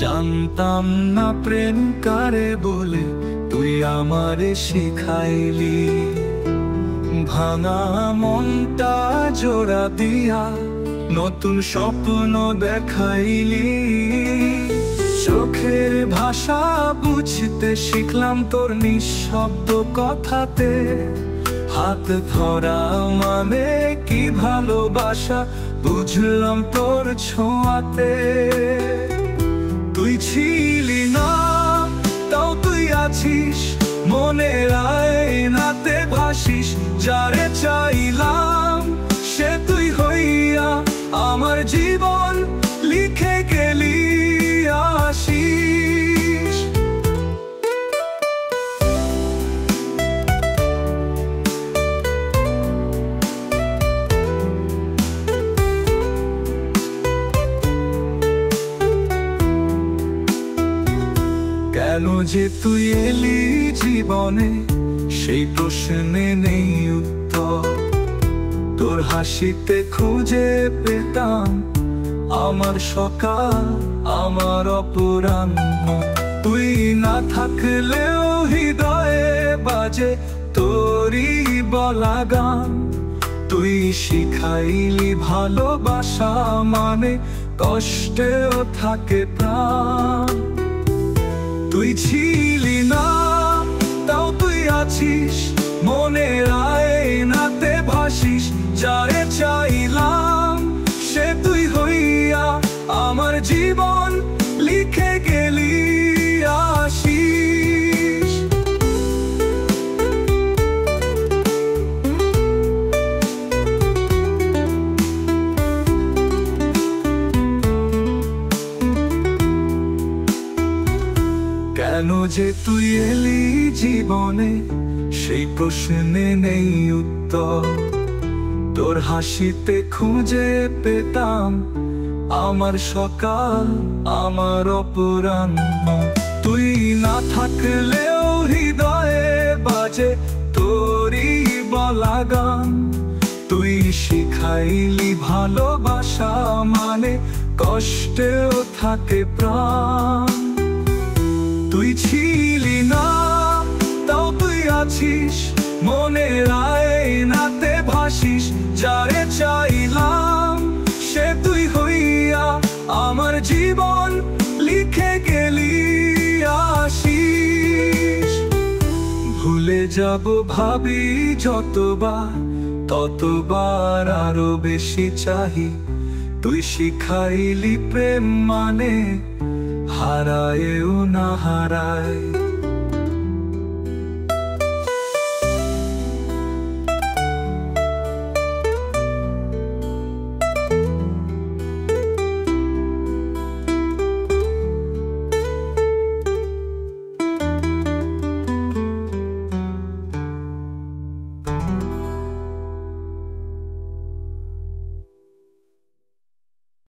জানতাম না প্রেম কারে বলে, তুই আমারে শিখাইলি। ভাঙা মনটা জোড়া দিয়া নতুন স্বপ্ন দেখাইলি। চোখের ভাষা বুঝতে শিখলাম তোর নিঃশব্দ কথাতে। হাত ধরা মানে কি ভালোবাসা, বুঝলাম তোর ছোঁয়াতে। তুই ছিলি না, তাও তুই আছিস মনের আয়নাতে ভাসিস। যারে চাইলাম সে তুই হইয়া আমার জীবন লিখে গেলি আশিস। কেন যে তুই এলি জীবনে, সেই প্রশ্নে নেই উত্তর। তোর হাসিতে খুঁজে পেতাম আমার সকাল, আমার অপরাহ্ন। তুই না থাকলেও হৃদয়ে বাজে তোরই বলা গান। তুই শিখাইলি ভালোবাসা মানে কষ্টেও থাকে প্রাণ। তুই ছিলি না, তাও তুই আছিস মনের আয়নাতে ভাসিস। যারে চাইলাম সে তুই হইয়া আমার জীবন লিখে গেলি আশিস। কেন যে তুই এলি জীবনে, সেই প্রশ্নে নেই উত্তর। তোর হাসিতে খুঁজে পেতাম আমার সকাল, আমার অপরাহ্ন। তুই না থাকলেও হৃদয়ে বাজে তোরই বলা গান। তুই শিখাইলি ভালোবাসা মানে কষ্টেও থাকে প্রাণ। তুই ছিলি না, তাও তুই আছিস মনের আয়নাতে ভাসিস। যারে চাইলাম সে তুই হইয়া আমার জীবন লিখে গেলি আশিস। ভুলে যাব ভাবি যতবার, ততবার আরো বেশি চাহি। তুই শিখাইলি প্রেম মানে হারায়েও না হারায়।